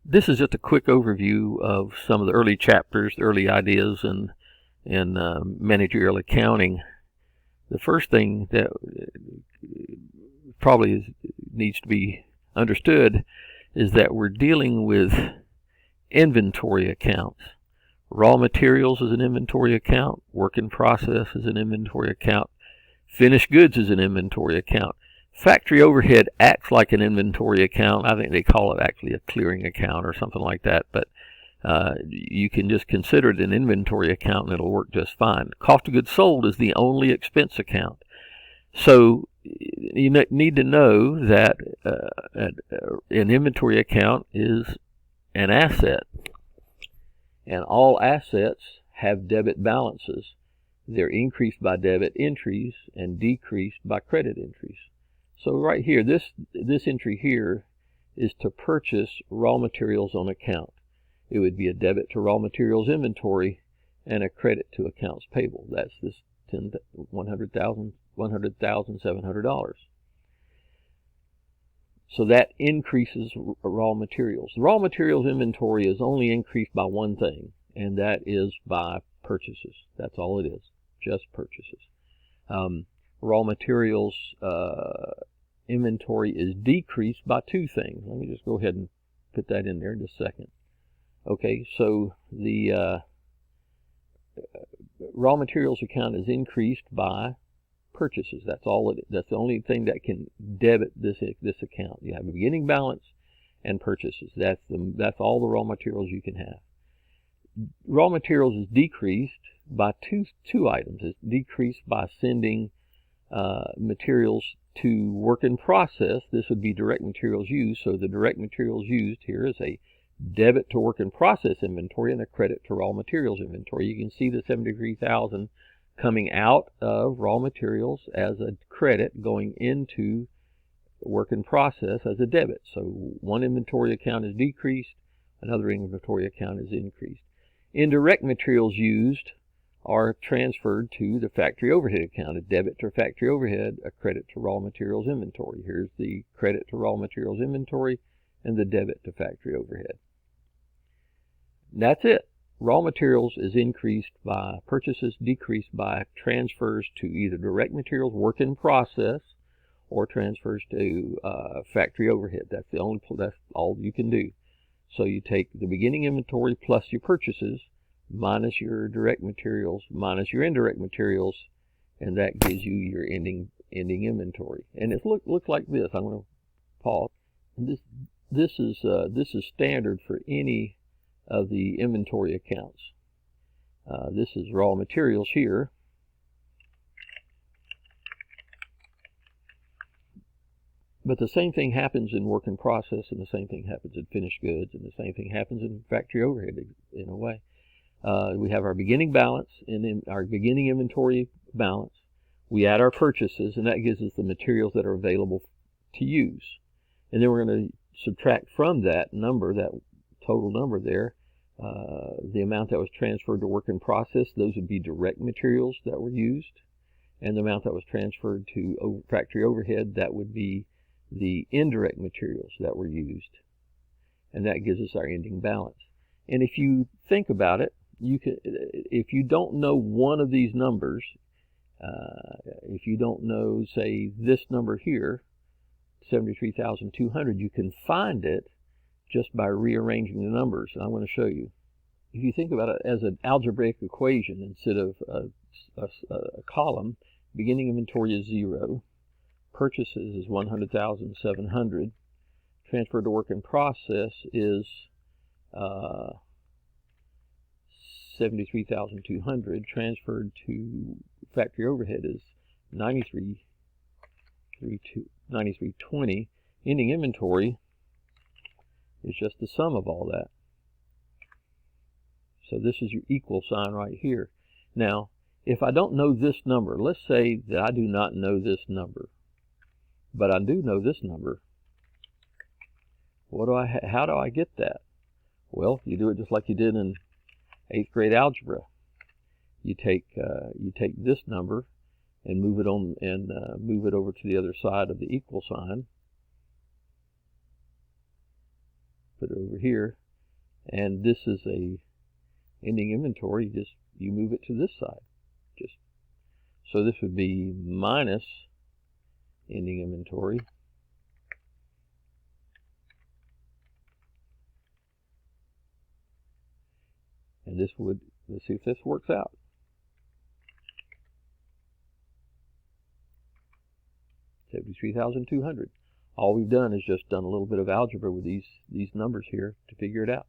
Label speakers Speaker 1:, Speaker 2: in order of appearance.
Speaker 1: This is just a quick overview of some of the early chapters, the early ideas in managerial accounting. The first thing that probably needs to be understood is that we're dealing with inventory accounts. Raw materials is an inventory account. Work in process is an inventory account. Finished goods is an inventory account. Factory overhead acts like an inventory account. I think they call it actually a clearing account or something like that, but you can just consider it an inventory account and it'll work just fine. Cost of goods sold is the only expense account. So you need to know that an inventory account is an asset, and all assets have debit balances. They're increased by debit entries and decreased by credit entries. So right here, this entry here is to purchase raw materials on account. It would be a debit to raw materials inventory and a credit to accounts payable. That's this $100,700. So that increases raw materials. The raw materials inventory is only increased by one thing, and that is by purchases. That's all it is, just purchases. Raw materials inventory is decreased by two things. Let me just go ahead and put that in there in just a second. Okay, so the raw materials account is increased by purchases. That's all it is. That's the only thing that can debit this account. You have a beginning balance and purchases. That's all the raw materials you can have. Raw materials is decreased by two items. It's decreased by sending materials to work in process. This would be direct materials used. So the direct materials used here is a debit to work in process inventory and a credit to raw materials inventory. You can see the $73,000 coming out of raw materials as a credit, going into work in process as a debit. So one inventory account is decreased, another inventory account is increased. Indirect materials used are transferred to the factory overhead account, a debit to factory overhead, a credit to raw materials inventory. Here's the credit to raw materials inventory and the debit to factory overhead. That's it. Raw materials is increased by purchases, decreased by transfers to either direct materials, work in process, or transfers to factory overhead. That's all you can do. So you take the beginning inventory plus your purchases, minus your direct materials, minus your indirect materials, and that gives you your ending inventory. And it looks like this. I'm going to pause. And this is standard for any of the inventory accounts. This is raw materials here. But the same thing happens in work in process, and the same thing happens in finished goods, and the same thing happens in factory overhead in a way. We have our beginning balance and in our beginning inventory balance. We add our purchases, and that gives us the materials that are available to use. And then we're going to subtract from that number, that total number there, the amount that was transferred to work in process. Those would be direct materials that were used. And the amount that was transferred to factory overhead, that would be the indirect materials that were used. And that gives us our ending balance. And if you think about it, if you don't know one of these numbers, if you don't know, say, this number here, 73,200, you can find it just by rearranging the numbers. And I'm going to show you. If you think about it as an algebraic equation instead of a column, beginning inventory is 0, purchases is 100,700, transfer to work in process is 73,200, transferred to factory overhead is 93,20. Ending inventory is just the sum of all that. So this is your equal sign right here. Now, if I don't know this number, let's say that I do not know this number, but I do know this number. How do I get that? Well, you do it just like you did in 8th grade algebra. You take this number and move it over to the other side of the equal sign. put it over here, and this is a ending inventory. You move it to this side. So this would be minus ending inventory. And this would, let's see if this works out. $73,200. All we've done is just done a little bit of algebra with these numbers here to figure it out.